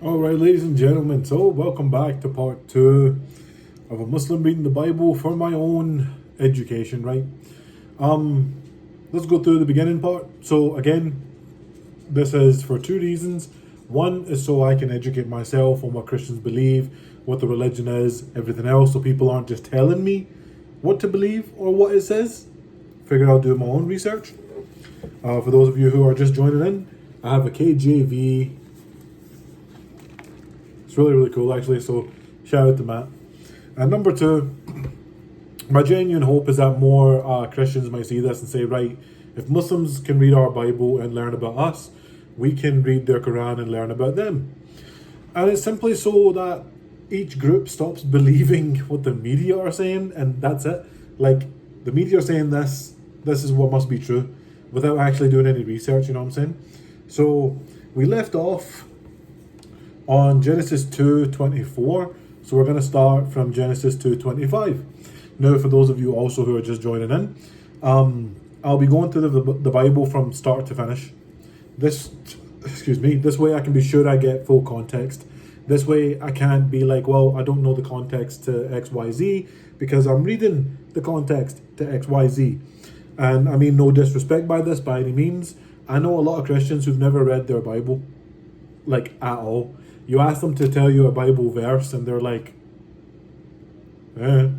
Alright, ladies and gentlemen, so welcome back to part 2 of a Muslim reading the Bible for my own education, right? Let's go through the beginning part. So again, this is for two reasons. One is so I can educate myself on what Christians believe, what the religion is, everything else, so people aren't just telling me what to believe or what it says. Figure I'll do my own research. For those of you who are just joining in, I have a KJV. It's really, really cool, actually, so shout out to Matt. And number two, my genuine hope is that more Christians might see this and say, right, if Muslims can read our Bible and learn about us, we can read their Quran and learn about them. And it's simply so that each group stops believing what the media are saying, and that's it. Like, the media are saying this is what must be true, without actually doing any research, you know what I'm saying? So, we left off on Genesis 2:24, so we're going to start from Genesis 2:25. Now, for those of you also who are just joining in, I'll be going through the Bible from start to finish. This way I can be sure I get full context. This way I can't be like, well, I don't know the context to XYZ, because I'm reading the context to XYZ. And I mean no disrespect by this by any means. I know a lot of Christians who've never read their Bible, like, at all. You ask them to tell you a Bible verse and they're like, eh.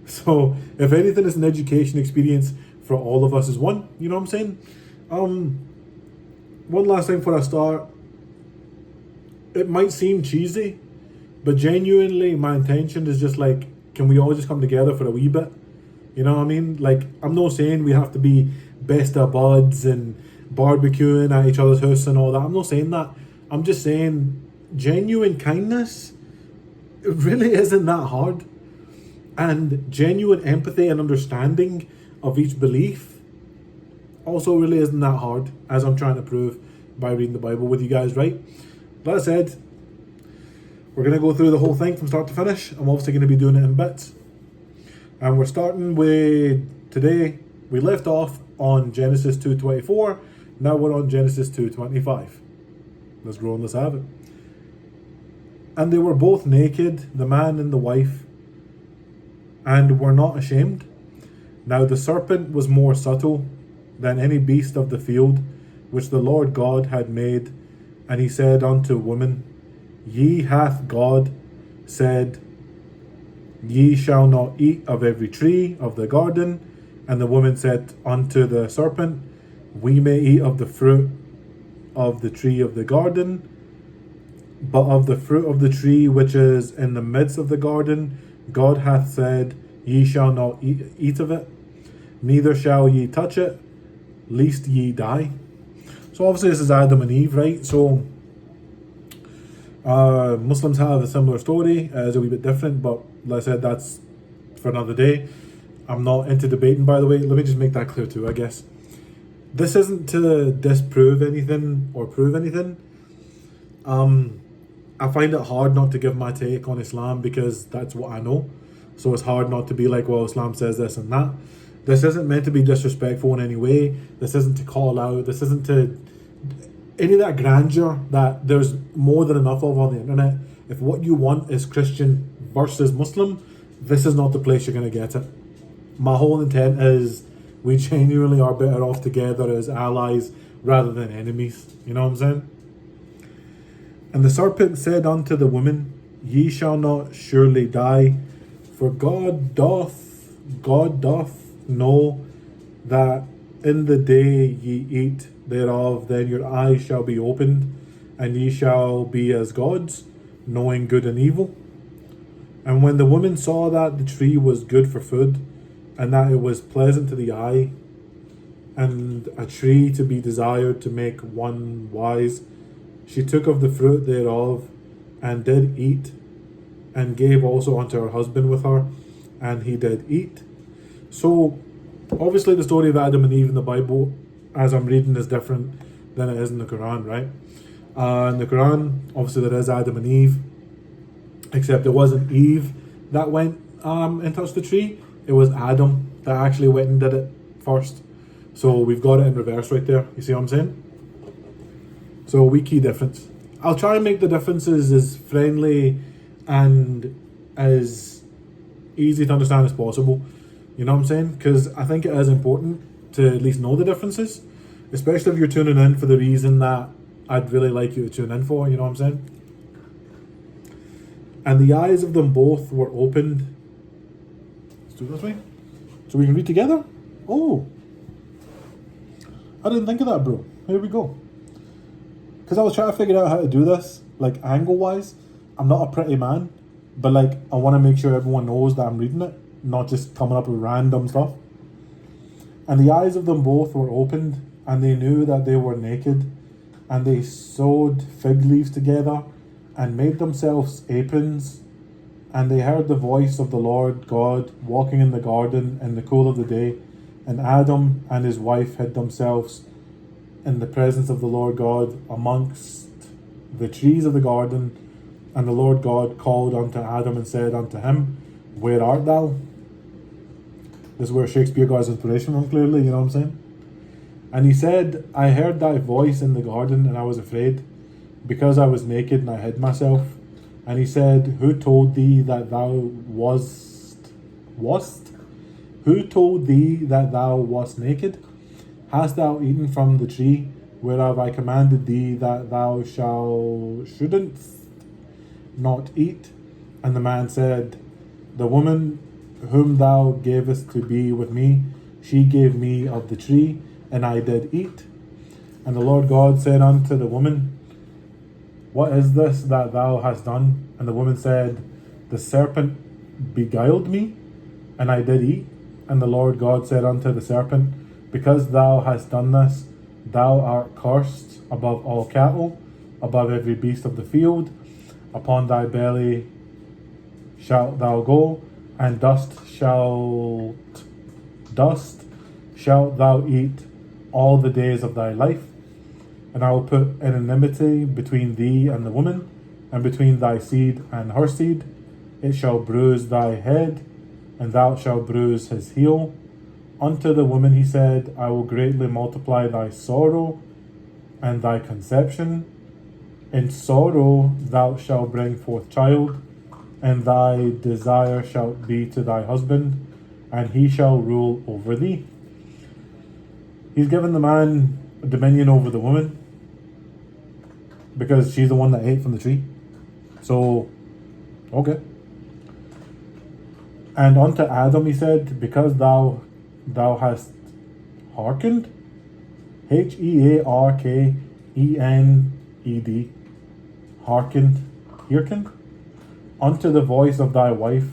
So if anything, it's an education experience for all of us as one, you know what I'm saying? One last thing before I start. It might seem cheesy, but genuinely my intention is just like, can we all just come together for a wee bit? You know what I mean? Like, I'm not saying we have to be best of buds and barbecuing at each other's house and all that. I'm not saying that. I'm just saying genuine kindness, it really isn't that hard. And genuine empathy and understanding of each belief also really isn't that hard, as I'm trying to prove by reading the Bible with you guys, right? That said, we're going to go through the whole thing from start to finish. I'm obviously going to be doing it in bits. And we're starting with today. We left off on Genesis 2:24. Now we're on Genesis 2:25. Let's grow and let's have it. And they were both naked, the man and the wife, and were not ashamed. Now the serpent was more subtle than any beast of the field, which the Lord God had made. And he said unto woman, Ye hath God said, Ye shall not eat of every tree of the garden. And the woman said unto the serpent, We may eat of the fruit of the tree of the garden, but of the fruit of the tree which is in the midst of the garden, God hath said, Ye shall not eat of it, neither shall ye touch it, lest ye die. So obviously this is Adam and Eve, right? So Muslims have a similar story. It's a wee bit different, but like I said, that's for another day. I'm not into debating, by the way. Let me just make that clear too, I guess. This isn't to disprove anything or prove anything. I find it hard not to give my take on Islam because that's what I know. So it's hard not to be like, well, Islam says this and that. This isn't meant to be disrespectful in any way. This isn't to call out. This isn't to any of that grandeur that there's more than enough of on the internet. If what you want is Christian versus Muslim, this is not the place you're going to get it. My whole intent is we genuinely are better off together as allies rather than enemies. You know what I'm saying? And the serpent said unto the woman, Ye shall not surely die, for God doth know that in the day ye eat thereof, then your eyes shall be opened, and ye shall be as gods, knowing good and evil. And when the woman saw that the tree was good for food, and that it was pleasant to the eye, and a tree to be desired to make one wise, she took of the fruit thereof, and did eat, and gave also unto her husband with her, and he did eat. So, obviously the story of Adam and Eve in the Bible, as I'm reading, is different than it is in the Quran, right? In the Quran, obviously there is Adam and Eve, except it wasn't Eve that went and touched the tree. It was Adam that actually went and did it first. So we've got it in reverse right there. You see what I'm saying? So a wee key difference. I'll try and make the differences as friendly and as easy to understand as possible. You know what I'm saying? Because I think it is important to at least know the differences, especially if you're tuning in for the reason that I'd really like you to tune in for. You know what I'm saying? And the eyes of them both were opened. Let's do it this way. So we can read together? Oh. I didn't think of that, bro. Here we go. Because I was trying to figure out how to do this, like angle-wise. I'm not a pretty man, but like I want to make sure everyone knows that I'm reading it, not just coming up with random stuff. And the eyes of them both were opened, and they knew that they were naked, and they sewed fig leaves together and made themselves aprons. And they heard the voice of the Lord God walking in the garden in the cool of the day. And Adam and his wife hid themselves in the presence of the Lord God amongst the trees of the garden. And the Lord God called unto Adam and said unto him, Where art thou? This is where Shakespeare got his inspiration from, clearly, you know what I'm saying? And he said, I heard thy voice in the garden, and I was afraid, because I was naked and I hid myself. And he said, Who told thee that thou wast? Who told thee that thou wast naked? Hast thou eaten from the tree whereof I commanded thee that thou shouldn't not eat? And the man said, The woman whom thou gavest to be with me, she gave me of the tree, and I did eat. And the Lord God said unto the woman, What is this that thou hast done? And the woman said, The serpent beguiled me, and I did eat. And the Lord God said unto the serpent, Because thou hast done this, thou art cursed above all cattle, above every beast of the field. Upon thy belly shalt thou go, and dust shalt thou eat all the days of thy life. And I will put enmity between thee and the woman, and between thy seed and her seed. It shall bruise thy head, and thou shalt bruise his heel. Unto the woman he said, I will greatly multiply thy sorrow and thy conception. In sorrow thou shalt bring forth child, and thy desire shall be to thy husband, and he shall rule over thee. He's given the man dominion over the woman, because she's the one that ate from the tree. So, okay. And unto Adam he said, Because thou hast hearkened, Hearkened, hearkened, unto the voice of thy wife,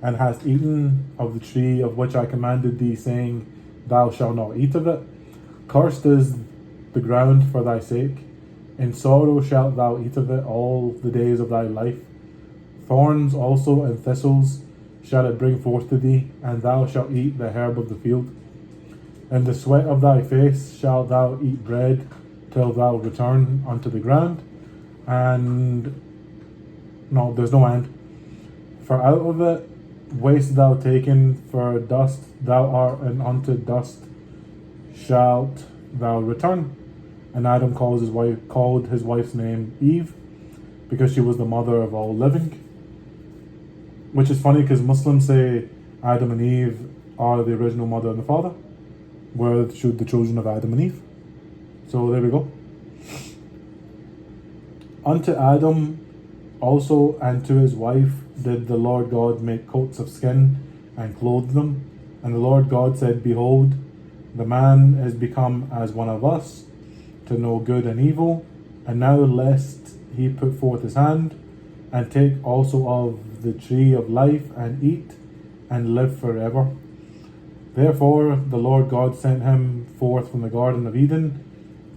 and hast eaten of the tree of which I commanded thee, saying, Thou shalt not eat of it. Cursed is the ground for thy sake. In sorrow shalt thou eat of it all the days of thy life. Thorns also and thistles shall it bring forth to thee, and thou shalt eat the herb of the field. In the sweat of thy face shalt thou eat bread, till thou return unto the ground. And no, there's no end. For out of it wast thou taken, for dust thou art, and unto dust shalt thou return. And Adam called his wife's name Eve, because she was the mother of all living. Which is funny, because Muslims say Adam and Eve are the original mother and the father. We're the children of Adam and Eve. So there we go. Unto Adam also and to his wife did the Lord God make coats of skin and clothe them. And the Lord God said, Behold, the man is become as one of us, to know good and evil. And now lest he put forth his hand, and take also of the tree of life, and eat, and live forever. Therefore the Lord God sent him forth from the Garden of Eden,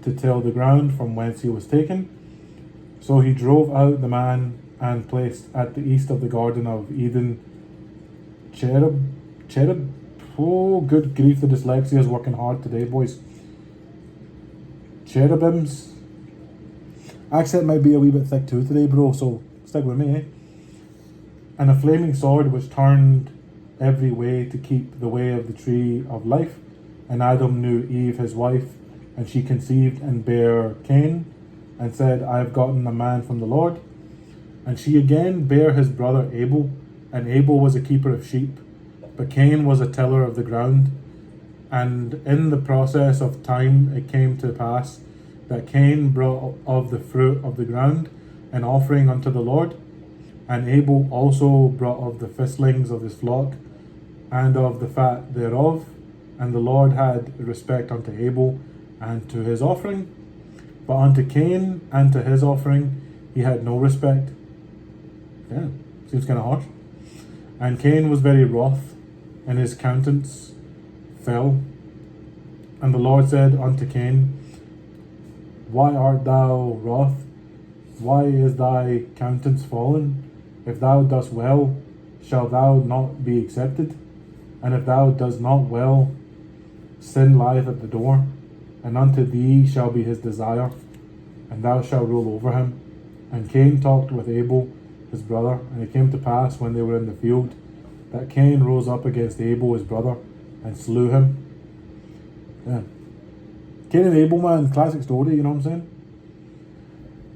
to till the ground from whence he was taken. So he drove out the man, and placed at the east of the Garden of Eden cherub. Oh, good grief, the dyslexia is working hard today, boys. Cherubims. Accent might be a wee bit thick too today, bro, so stick with me, eh? And a flaming sword which turned every way to keep the way of the tree of life. And Adam knew Eve his wife, and she conceived and bare Cain, and said, I have gotten a man from the Lord. And she again bare his brother Abel, and Abel was a keeper of sheep, but Cain was a tiller of the ground. And in the process of time it came to pass that Cain brought of the fruit of the ground an offering unto the Lord, and Abel also brought of the firstlings of his flock, and of the fat thereof. And the Lord had respect unto Abel and to his offering, but unto Cain and to his offering he had no respect. Yeah, seems kind of harsh. And Cain was very wroth, and his countenance fell. And the Lord said unto Cain, Why art thou wroth? Why is thy countenance fallen? If thou dost well, shall thou not be accepted? And if thou dost not well, sin lieth at the door, and unto thee shall be his desire, and thou shalt rule over him. And Cain talked with Abel his brother, and it came to pass when they were in the field, that Cain rose up against Abel his brother, and slew him. Yeah. Cain and Abel, man, classic story, you know what I'm saying?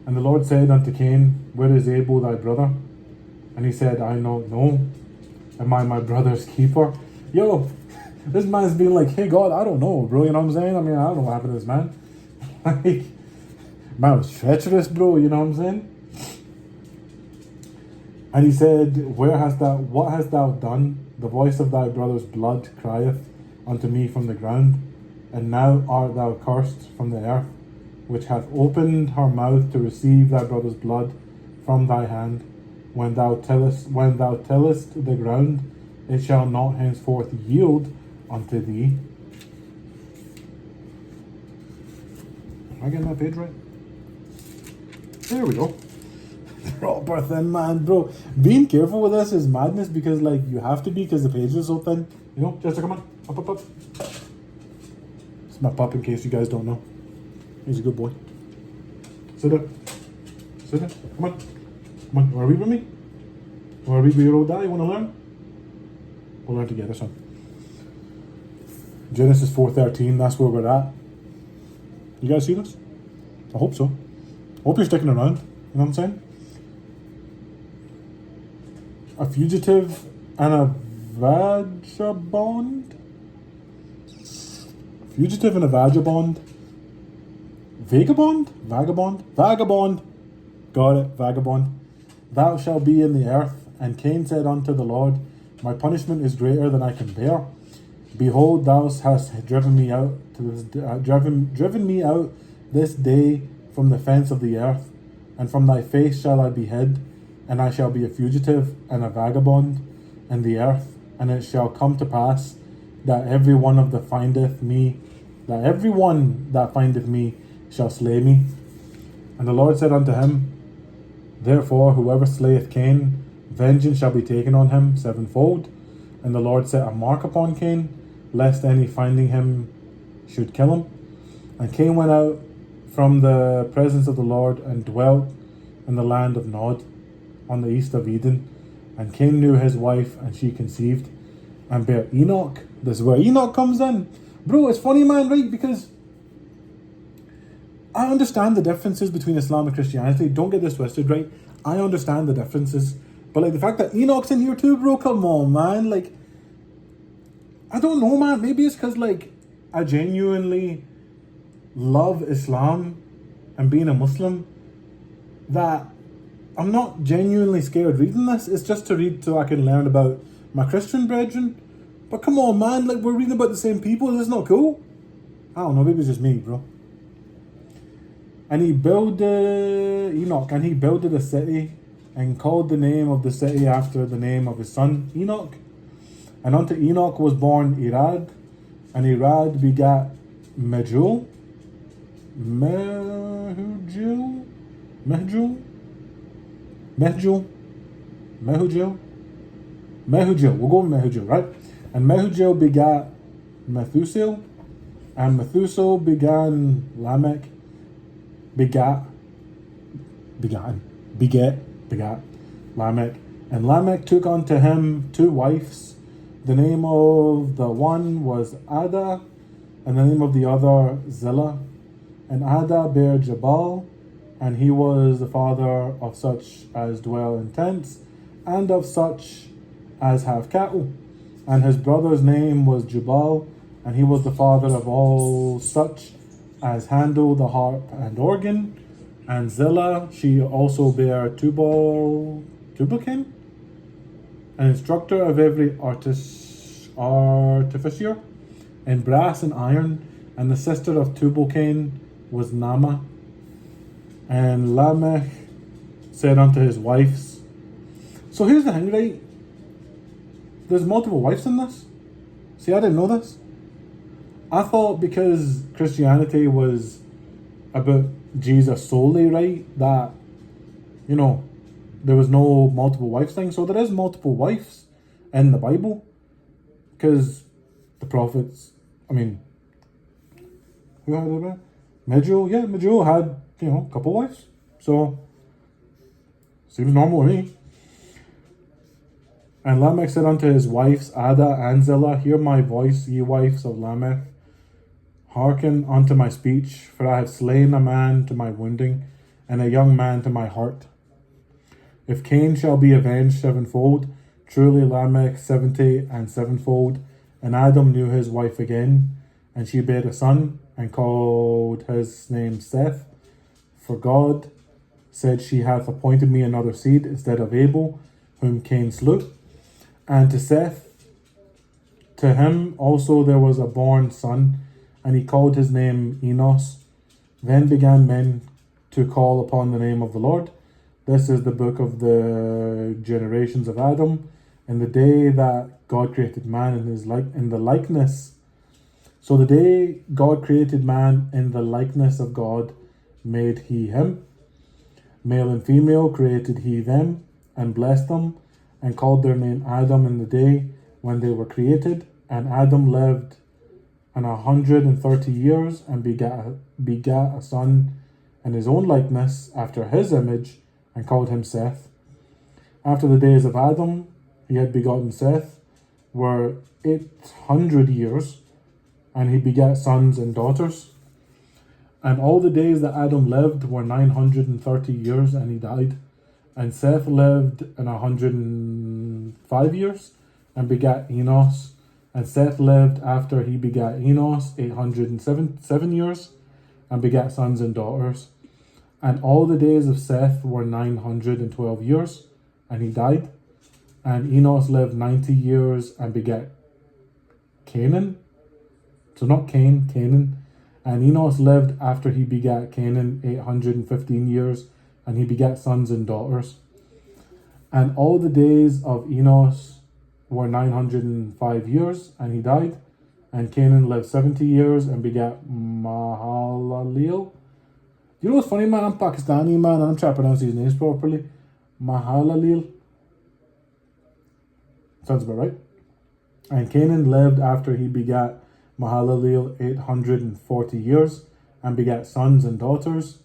And the Lord said unto Cain, Where is Abel thy brother? And he said, I don't know. Am I my brother's keeper? Yo, this man's being like, hey God, I don't know, bro, you know what I'm saying? I mean, I don't know what happened to this man. Like, man was treacherous, bro, you know what I'm saying? And he said, what hast thou done? The voice of thy brother's blood crieth unto me from the ground. And now art thou cursed from the earth, which hath opened her mouth to receive thy brother's blood from thy hand. When thou tillest the ground, it shall not henceforth yield unto thee. Am I getting that page right? There we go. Proper thin, man, bro. Being careful with this is madness, because like you have to be, because the page is so thin. You know, Chester, come on, up. It's my pup, in case you guys don't know. He's a good boy. Sit down. Come on. You want to read with me? You want to read with your old dad? You want to learn? We'll learn together, son. Genesis 4:13. That's where we're at. You guys see this? I hope so. I hope you're sticking around. You know what I'm saying? A fugitive and a vagabond. Fugitive and a vagabond. Vagabond. Got it, vagabond. Thou shalt be in the earth. And Cain said unto the Lord, My punishment is greater than I can bear. Behold, thou hast driven me out this day from the fence of the earth, and from thy face shall I be hid, and I shall be a fugitive and a vagabond in the earth. And it shall come to pass that every one that findeth me shall slay me. And the Lord said unto him, Therefore whoever slayeth Cain, vengeance shall be taken on him sevenfold. And the Lord set a mark upon Cain, lest any finding him should kill him. And Cain went out from the presence of the Lord, and dwelt in the land of Nod, on the east of Eden. And Cain knew his wife, and she conceived, and bare Enoch. This is where Enoch comes in. Bro, it's funny, man, right? Because I understand the differences between Islam and Christianity. Don't get this twisted, right? I understand the differences. But like the fact that Enoch's in here too, bro, come on, man. Like, I don't know, man. Maybe it's because like I genuinely love Islam and being a Muslim that I'm not genuinely scared reading this. It's just to read so I can learn about my Christian brethren. But come on, man. Like, we're reading about the same people. This is not cool. I don't know. Maybe it's just me, bro. And he builded Enoch, and he builded a city, and called the name of the city after the name of his son Enoch. And unto Enoch was born Irad, and Irad begat Mehujael. We'll go with Mehujael, right? And Mehujael begat Methuselah, and Methuselah began Lamech. Begat Lamech. And Lamech took unto him two wives. The name of the one was Ada, and the name of the other Zillah. And Ada bare Jabal, and he was the father of such as dwell in tents, and of such as have cattle. And his brother's name was Jubal, and he was the father of all such as handle the harp and organ. And Zillah, she also bare Tubal-Cain, an instructor of every artificer in brass and iron. And the sister of Tubal-Cain was Naamah. And Lamech said unto his wives. So here's the thing, right? There's multiple wives in this. See, I didn't know this. I thought because Christianity was about Jesus solely, right, that, you know, there was no multiple wives thing. So there is multiple wives in the Bible. Because the prophets, I mean, who had it? Medjugorje had, you know, a couple wives. So, seems normal to me. And Lamech said unto his wives, Ada and Zillah, hear my voice, ye wives of Lamech. Hearken unto my speech, for I have slain a man to my wounding, and a young man to my heart. If Cain shall be avenged sevenfold, truly Lamech 70 and sevenfold. And Adam knew his wife again, and she bare a son, and called his name Seth. For God said, she hath appointed me another seed instead of Abel, whom Cain slew. And to Seth, to him also there was a born son, and he called his name Enos. Then began men to call upon the name of the Lord. This is the book of the generations of Adam, in the day that God created man in the likeness. So the day God created man in the likeness of God made he him. Male and female created he them, and blessed them, and called their name Adam in the day when they were created. And Adam lived 130 years, and begat a son in his own likeness, after his image, and called him Seth. After the days of Adam, he had begotten Seth, were 800 years, and he begat sons and daughters. And all the days that Adam lived were 930 years, and he died. And Seth lived 105 years, and begat Enos. And Seth lived after he begat Enos 807 years, and begat sons and daughters. And all the days of Seth were 912 years, and he died. And Enos lived 90 years, and begat Canaan. So not Cain, Canaan. And Enos lived after he begat Canaan 815 years, and he begat sons and daughters. And all the days of Enos were 905 years, and he died. And Canaan lived 70 years, and begat Mahalaleel. You know what's funny, man? I'm Pakistani, man, and I'm trying to pronounce these names properly. Mahalaleel. Sounds about right. And Canaan lived after he begat Mahalaleel 840 years, and begat sons and daughters.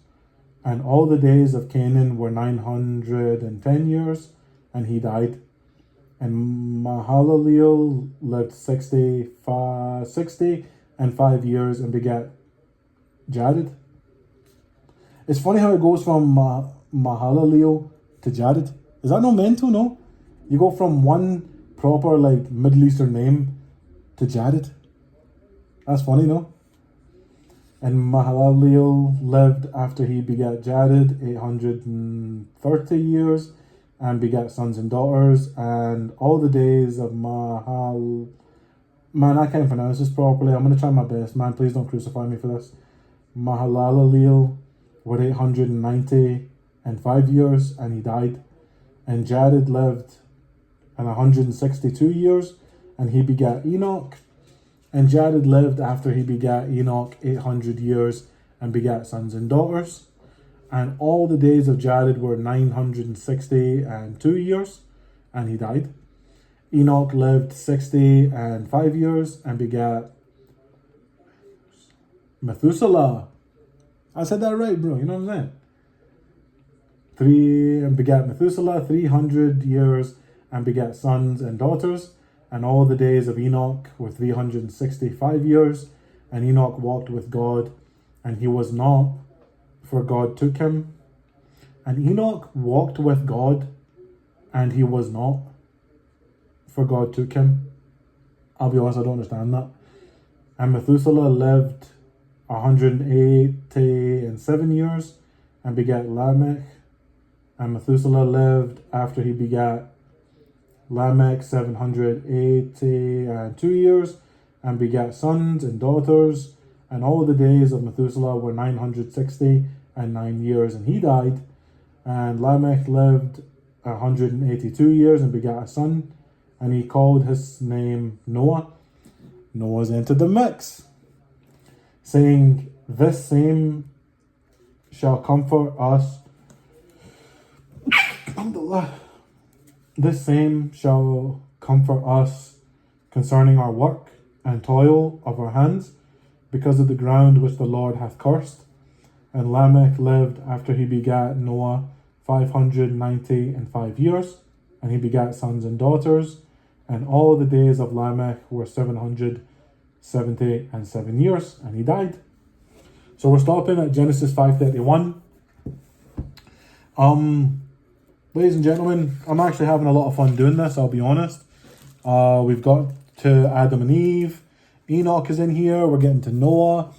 And all the days of Canaan were 910 years, and he died. And Mahalaleel lived 60 and 5 years, and begat Jared. It's funny how it goes from Mahalaleel to Jared. Is that no mental? No? You go from one proper like Middle Eastern name to Jared. That's funny, no? And Mahalaleel lived after he begat Jared 830 years, and begat sons and daughters. And all the days of Man, I can't pronounce this properly. I'm going to try my best. Man, please don't crucify me for this. Mahalaleel were 895 years, and he died. And Jared lived 162 years, and he begat Enoch. And Jared lived after he begat Enoch 800 years, and begat sons and daughters. And all the days of Jared were 962 years, and he died. Enoch lived 65 years, and begat Methuselah. I said that right, bro. You know what I'm saying? And begat Methuselah 300 years, and begat sons and daughters. And all the days of Enoch were 365 years. And Enoch walked with God, and he was not, for God took him. And Enoch walked with God, and he was not, for God took him. I'll be honest, I don't understand that. And Methuselah lived 187 years and begat Lamech. And Methuselah lived after he begat Lamech 782 years and begat sons and daughters. And all the days of Methuselah were 960 and 9 years, and he died. And Lamech lived 182 years and begat a son, and he called his name Noah. Noah's entered the mix, saying, "This same shall comfort us." This same shall comfort us concerning our work and toil of our hands, because of the ground which the Lord hath cursed. And Lamech lived after he begat Noah 595 years, and he begat sons and daughters. And all the days of Lamech were 777 years, and he died. So we're stopping at Genesis 5:31. Ladies and gentlemen, I'm actually having a lot of fun doing this, I'll be honest. We've got to Adam and Eve. Enoch is in here. We're getting to Noah.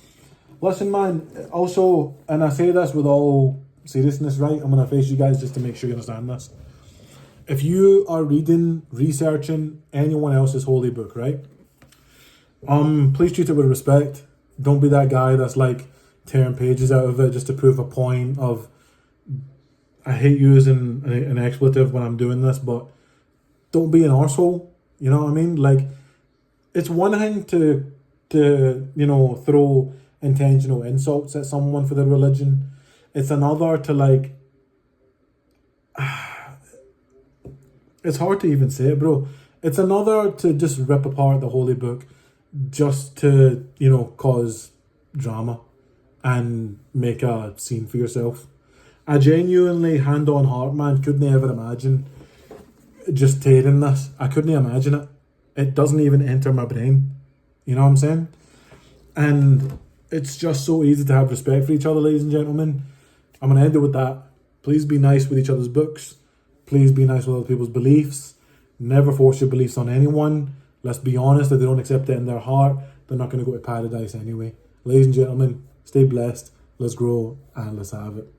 Listen, man, also, and I say this with all seriousness, right? I'm going to face you guys just to make sure you understand this. If you are reading, researching anyone else's holy book, right? Please treat it with respect. Don't be that guy that's like tearing pages out of it just to prove a point of, I hate using an expletive when I'm doing this, but don't be an arsehole. You know what I mean? Like, it's one thing to throw intentional insults at someone for their religion. It's another to like, it's hard to even say it, bro. It's another to just rip apart the holy book just to, cause drama and make a scene for yourself. I genuinely, hand on heart, man, couldn't ever imagine just tearing this. I couldn't imagine it. It doesn't even enter my brain. You know what I'm saying? And it's just so easy to have respect for each other, ladies and gentlemen. I'm going to end it with that. Please be nice with each other's books. Please be nice with other people's beliefs. Never force your beliefs on anyone. Let's be honest, if they don't accept it in their heart, they're not going to go to paradise anyway. Ladies and gentlemen, stay blessed. Let's grow and let's have it.